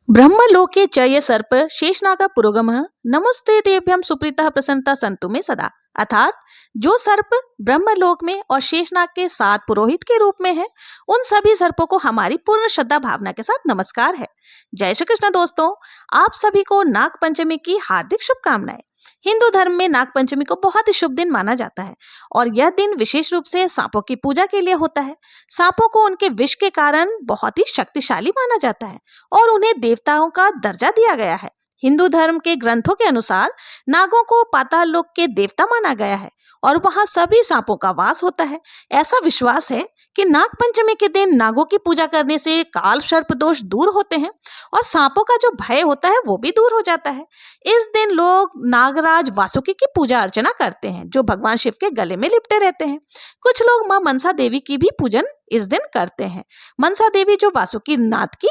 ब्रह्मलोके च ये सर्प शेषनाग पुरोगमः नमस्ते तेभ्यम सुप्रीतः प्रसन्नता संतु में सदा। अर्थात जो सर्प ब्रह्मलोक में और शेषनाग के साथ पुरोहित के रूप में है, उन सभी सर्पों को हमारी पूर्ण श्रद्धा भावना के साथ नमस्कार है। जय श्री कृष्ण दोस्तों, आप सभी को नाग पंचमी की हार्दिक शुभकामनाएं। हिंदू धर्म में नाग पंचमी को बहुत ही शुभ दिन माना जाता है और यह दिन विशेष रूप से सांपों की पूजा के लिए होता है। सांपों को उनके विष के कारण बहुत ही शक्तिशाली माना जाता है और उन्हें देवताओं का दर्जा दिया गया है। हिंदू धर्म के ग्रंथों के अनुसार नागों को पाताल लोक के देवता माना गया है और वहां सभी सांपों का वास होता है। ऐसा विश्वास है कि नाग पंचमी के दिन नागों की पूजा करने से काल सर्प दोष दूर होते हैं और सांपों का जो भय होता है वो भी दूर हो जाता है। इस दिन लोग नागराज वासुकी की पूजा अर्चना करते हैं, जो भगवान शिव के गले में लिपटे रहते हैं। कुछ लोग मां मनसा देवी की भी पूजन इस दिन करते हैं। मनसा देवी जो वासुकी नाथ की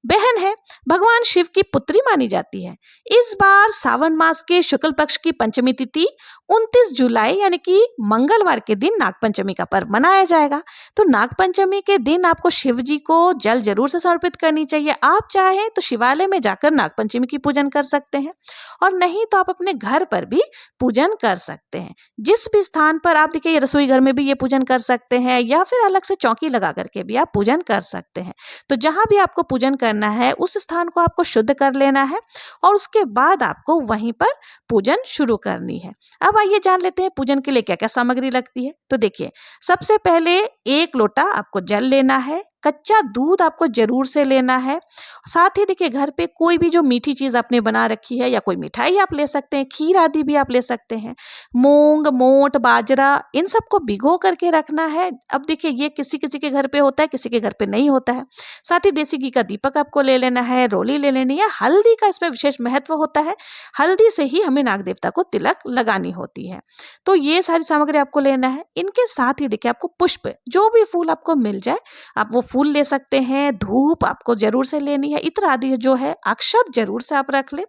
बहन है, भगवान शिव की पुत्री मानी जाती है। इस बार सावन मास के शुक्ल पक्ष की पंचमी तिथि 29 जुलाई यानी कि मंगलवार के दिन नाग पंचमी का पर्व मनाया जाएगा। तो नाग पंचमी के दिन आपको शिव जी को जल जरूर से समर्पित करनी चाहिए। आप चाहें तो शिवालय में जाकर नाग पंचमी की पूजन कर सकते हैं और नहीं तो आप अपने घर पर भी पूजन कर सकते हैं। जिस भी स्थान पर आप देखिए, रसोई घर में भी ये पूजन कर सकते हैं या फिर अलग से चौकी लगा करके भी आप पूजन कर सकते हैं। तो जहां भी आपको पूजन करना है उस स्थान को आपको शुद्ध कर लेना है और उसके बाद आपको वहीं पर पूजन शुरू करनी है। अब आइए जान लेते हैं पूजन के लिए क्या क्या सामग्री लगती है। तो देखिए, सबसे पहले 1 लोटा आपको जल लेना है, कच्चा दूध आपको जरूर से लेना है। साथ ही देखिए, घर पे कोई भी जो मीठी चीज आपने बना रखी है या कोई मिठाई आप ले सकते हैं, खीर आदि भी आप ले सकते हैं। मूंग, मोट, बाजरा, इन सबको भिगो करके रखना है। अब देखिए, ये किसी किसी के घर पे होता है, किसी के घर पे नहीं होता है। साथ ही देसी घी का दीपक आपको ले लेना है, रोली ले लेनी है। हल्दी का इसमें विशेष महत्व होता है, हल्दी से ही हमें नाग देवता को तिलक लगानी होती है। तो ये सारी सामग्री आपको लेना है। इनके साथ ही देखिए, आपको पुष्प, जो भी फूल आपको मिल जाए आप वो फूल ले सकते हैं। धूप आपको जरूर से लेनी है। इत्र आदि जो है, अक्षत जरूर से आप रख ले।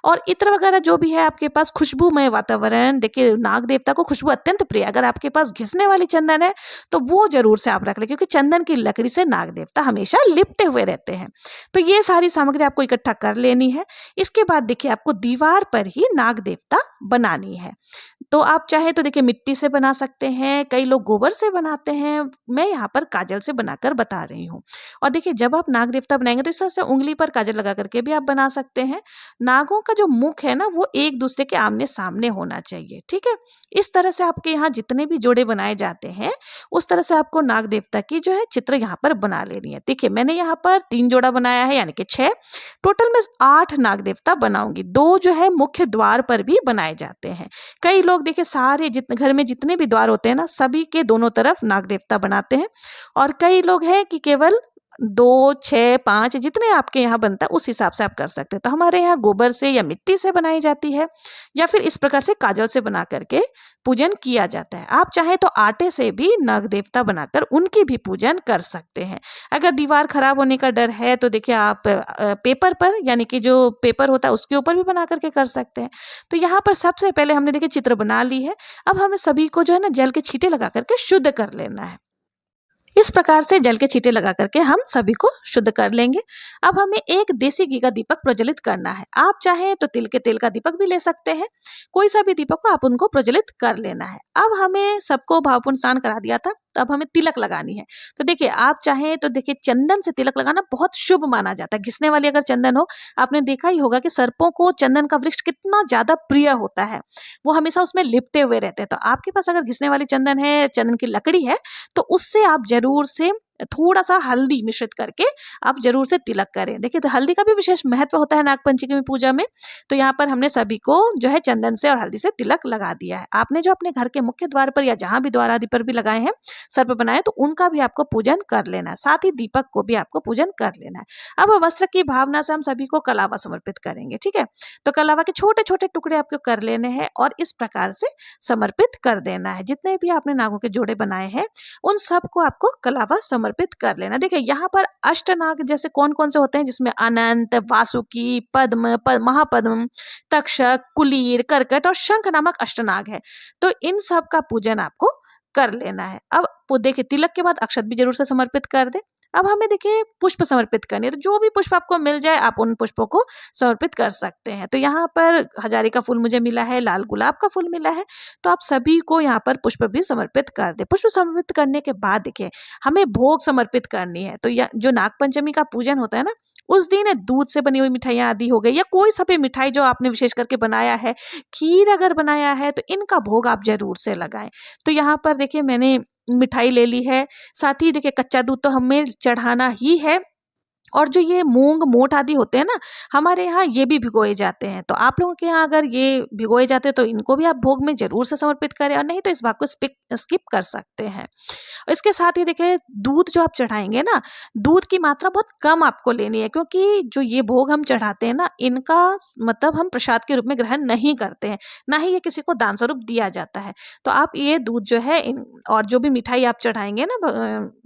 और इत्र वगैरह जो भी है आपके पास, खुशबूमय वातावरण, देखिए नाग देवता को खुशबू अत्यंत प्रिय। अगर आपके पास घिसने वाली चंदन है तो वो जरूर से आप रख ले, क्योंकि चंदन की लकड़ी से नाग देवता हमेशा लिपटे हुए रहते हैं। तो ये सारी सामग्री आपको इकट्ठा कर लेनी है। इसके बाद देखिए, आपको दीवार पर ही नाग देवता बनानी है। तो आप चाहे तो देखिए मिट्टी से बना सकते हैं, कई लोग गोबर से बनाते हैं। मैं यहाँ पर काजल से बनाकर बता रही हूँ। और देखिए, जब आप नाग देवता बनाएंगे तो इस तरह से उंगली पर काजल लगा करके भी आप बना सकते हैं। नागों का जो मुख है ना, वो एक दूसरे के आमने सामने होना चाहिए। ठीक है, इस तरह से आपके यहाँ जितने भी जोड़े बनाए जाते हैं उस तरह से आपको नाग देवता की जो है चित्र यहाँ पर बना लेनी है। देखिए, मैंने यहाँ पर 3 जोड़ा बनाया है, यानी कि 6। टोटल में 8 नाग देवता बनाऊंगी। 2 जो है मुख्य द्वार पर भी बनाए जाते हैं। कई लोग देखिए, सारे जितने घर में जितने भी द्वार होते हैं ना, सभी के दोनों तरफ नाग देवता बनाते हैं। और कई लोग हैं कि केवल 2, 6, 5 जितने आपके यहाँ बनता है उस हिसाब से आप कर सकते हैं। तो हमारे यहाँ गोबर से या मिट्टी से बनाई जाती है या फिर इस प्रकार से काजल से बना करके पूजन किया जाता है। आप चाहें तो आटे से भी नाग देवता बनाकर उनकी भी पूजन कर सकते हैं। अगर दीवार खराब होने का डर है तो देखिए, आप पेपर पर, यानी कि जो पेपर होता है उसके ऊपर भी बना करके कर सकते हैं। तो यहाँ पर सबसे पहले हमने देखिए चित्र बना ली है। अब हमें सभी को जो है ना, जल के छींटे लगा करके शुद्ध कर लेना है। इस प्रकार से जल के छींटे लगा करके हम सभी को शुद्ध कर लेंगे। अब हमें एक देसी घी का दीपक प्रज्वलित करना है। आप चाहें तो तिल के तेल का दीपक भी ले सकते हैं। कोई सा भी दीपक को आप उनको प्रज्वलित कर लेना है। अब हमें सबको भावपूर्ण स्नान करा दिया था, तो अब हमें तिलक लगानी है। तो देखिए, आप चाहें तो देखिए, चंदन से तिलक लगाना बहुत शुभ माना जाता है। घिसने वाली अगर चंदन हो, आपने देखा ही होगा कि सर्पों को चंदन का वृक्ष कितना ज्यादा प्रिय होता है, वो हमेशा उसमें लिपटे हुए रहते हैं। तो आपके पास अगर घिसने वाली चंदन है, चंदन की लकड़ी है, तो उससे आप जरूर से थोड़ा सा हल्दी मिश्रित करके आप जरूर से तिलक करें। देखिए, तो हल्दी का भी विशेष महत्व होता है नागपंचमी में पूजा में। तो यहाँ पर हमने सभी को जो है चंदन से और हल्दी से तिलक लगा दिया है। आपने जो अपने घर के मुख्य द्वार पर या जहां भी द्वार आदि पर भी लगाए हैं, सर्प बनाए, तो उनका भी आपको पूजन कर लेना है। साथ ही दीपक को भी आपको पूजन कर लेना है। अब वस्त्र की भावना से हम सभी को कलावा समर्पित करेंगे। ठीक है, तो कलावा के छोटे छोटे टुकड़े आपको कर लेने हैं और इस प्रकार से समर्पित कर देना है। जितने भी आपने नागों के जोड़े बनाए हैं उन सबको आपको कलावा समर्पित कर लेना। देखिए, यहाँ पर अष्टनाग जैसे कौन कौन से होते हैं, जिसमें अनंत, वासुकी, पद्म, महापद्म, तक्षक, कुलीर, कर्कट और शंख नामक अष्टनाग है। तो इन सब का पूजन आपको कर लेना है। अब देखिए, तिलक के बाद अक्षत भी जरूर से समर्पित कर दे। अब हमें देखिए पुष्प समर्पित करने, तो जो भी पुष्प आपको मिल जाए आप उन पुष्पों को समर्पित कर सकते हैं। तो यहाँ पर हजारी का फूल मुझे मिला है, लाल गुलाब का फूल मिला है, तो आप सभी को यहाँ पर पुष्प भी समर्पित कर दे। पुष्प समर्पित करने के बाद देखिए हमें भोग समर्पित करनी है। तो जो नागपंचमी का पूजन होता है ना, उस दिन दूध से बनी हुई मिठाइयाँ आदि हो गई या कोई सा भी मिठाई जो आपने विशेष करके बनाया है, खीर अगर बनाया है, तो इनका भोग आप जरूर से लगाएं। तो यहाँ पर देखिए मैंने मिठाई ले ली है, साथ ही देखिए कच्चा दूध तो हमें चढ़ाना ही है, और जो ये मूंग मोठ आदि होते हैं ना, हमारे यहाँ ये भी भिगोए जाते हैं। तो आप लोगों के यहाँ अगर ये भिगोए जाते हैं तो इनको भी आप भोग में जरूर से समर्पित करें, और नहीं तो इस भाग को स्किप कर सकते हैं। इसके साथ ही देखिए दूध जो आप चढ़ाएंगे ना, दूध की मात्रा बहुत कम आपको लेनी है, क्योंकि जो ये भोग हम चढ़ाते हैं ना, इनका मतलब हम प्रसाद के रूप में ग्रहण नहीं करते हैं, ना ही ये किसी को दान स्वरूप दिया जाता है। तो आप ये दूध जो है और जो भी मिठाई आप चढ़ाएंगे ना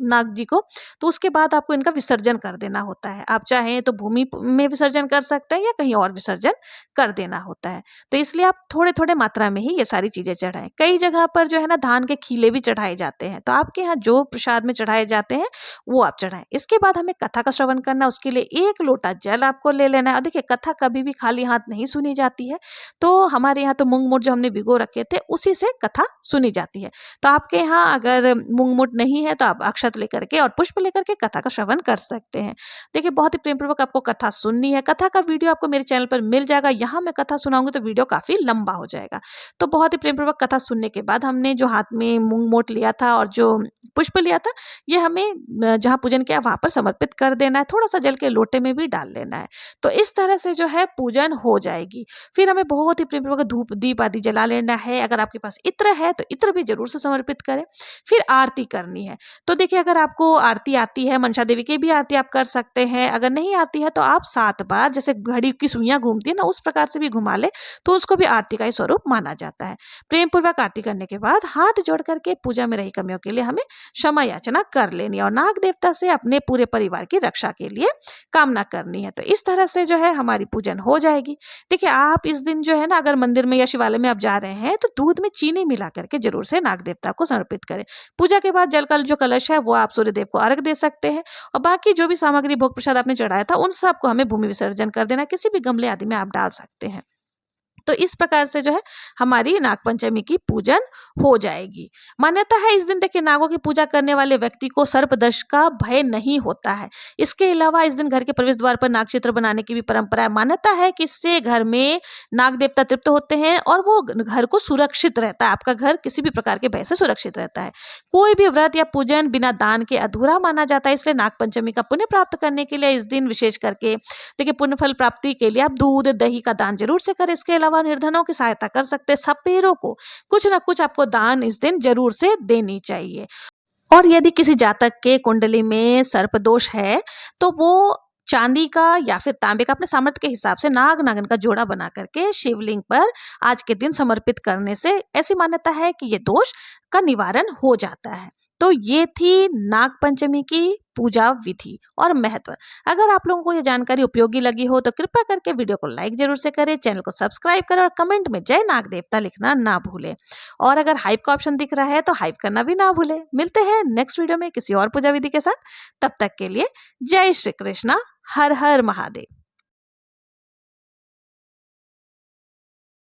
नाग जी को, तो उसके बाद आपको इनका विसर्जन कर देना होता है। आप चाहें तो भूमि में विसर्जन कर सकते हैं या कहीं और विसर्जन कर देना होता है। तो इसलिए आप थोड़े थोड़े मात्रा में ही ये सारी चीजें चढ़ाएं। कई जगह पर जो है ना धान के खीले भी चढ़ाए जाते हैं, तो आपके यहाँ जो प्रसाद में चढ़ाए जाते हैं वो आप चढ़ाएं। इसके बाद हमें कथा का श्रवण करना, उसके लिए 1 लोटा जल आपको ले लेना है। और देखिए कथा कभी भी खाली हाथ नहीं सुनी जाती है, तो हमारे यहाँ तो मूंग मोठ जो हमने भिगो रखे थे उसी से कथा सुनी जाती है। तो आपके यहाँ अगर मूंग मोठ नहीं है तो आप अक्षत लेकर के और पुष्प लेकर के कथा का श्रवण कर सकते हैं। देखिए बहुत ही प्रेम पूर्वक आपको कथा सुननी है। कथा का वीडियो आपको मेरे चैनल पर मिल जाएगा। यहाँ मैं कथा सुनाऊंगी तो वीडियो काफी लंबा हो जाएगा। तो बहुत ही प्रेम पूर्वक कथा सुनने के बाद हमने जो हाथ में मूंग मोठ लिया था और जो पुष्प लिया था, ये हमें जहाँ पूजन किया वहां पर समर्पित कर देना है। थोड़ा सा जल के लोटे में भी डाल लेना है। तो इस तरह से जो है पूजन हो जाएगी। फिर हमें बहुत ही प्रेम पूर्वक धूप दीप आदि जला लेना है। अगर आपके पास इत्र है तो इत्र भी जरूर से समर्पित करें। फिर आरती करनी है। तो देखिए अगर आपको आरती आती है, मनसा देवी की भी आरती आप कर सकते हैं। अगर नहीं आती है तो आप 7 बार, जैसे घड़ी की सुइयां घूमती है ना, उस प्रकार से भी घुमा ले, तो उसको भी आरती का ही स्वरूप माना जाता है। प्रेम पूर्वक आरती करने के बाद हाथ जोड़ करके पूजा में रही कमियों के लिए हमें क्षमा याचना कर लेनी है और नाग देवता से अपने पूरे परिवार की रक्षा के लिए कामना करनी है। तो इस तरह से जो है हमारी पूजन हो जाएगी। देखिए आप इस दिन जो है ना, अगर मंदिर में या शिवालय में आप जा रहे हैं तो दूध में चीनी मिला करके जरूर से नाग देवता को समर्पित करें। पूजा के बाद जल का जो कलश है वो आप सूर्यदेव को अर्घ दे सकते हैं, और बाकी जो भी सामग्री भोग प्रसाद आपने चढ़ाया था उन सब को हमें भूमि विसर्जन कर देना। किसी भी गमले आदि में आप डाल सकते हैं। तो इस प्रकार से जो है हमारी नागपंचमी की पूजन हो जाएगी। मान्यता है इस दिन देखिए नागों की पूजा करने वाले व्यक्ति को सर्पदंश का भय नहीं होता है। इसके अलावा इस दिन घर के प्रवेश द्वार पर नाग चित्र बनाने की भी परंपरा है। मान्यता है कि इससे घर में नाग देवता तृप्त होते हैं और वो घर को सुरक्षित रहता है। आपका घर किसी भी प्रकार के भय से सुरक्षित रहता है। कोई भी व्रत या पूजन बिना दान के अधूरा माना जाता है। इसलिए नागपंचमी का पुण्य प्राप्त करने के लिए इस दिन विशेष करके देखिए पुण्य फल प्राप्ति के लिए आप दूध दही का दान जरूर से करें। इसके अलावा निर्धनों की सहायता कर सकते हैं। सपेरों को कुछ ना कुछ आपको दान इस दिन जरूर से देनी चाहिए। और यदि किसी जातक के कुंडली में सर्प दोष है तो वो चांदी का या फिर तांबे का अपने सामर्थ्य के हिसाब से नाग नागिन का जोड़ा बना करके शिवलिंग पर आज के दिन समर्पित करने से ऐसी मान्यता है कि ये दोष का निवारण हो जाता है। तो ये थी नाग पंचमी की पूजा विधि और महत्व। अगर आप लोगों को ये जानकारी उपयोगी लगी हो तो कृपया करके वीडियो को लाइक जरूर से करें, चैनल को सब्सक्राइब करें और कमेंट में जय नाग देवता लिखना ना भूलें। और अगर हाइप का ऑप्शन दिख रहा है तो हाइप करना भी ना भूलें। मिलते हैं नेक्स्ट वीडियो में किसी और पूजा विधि के साथ। तब तक के लिए जय श्री कृष्णा, हर हर महादेव।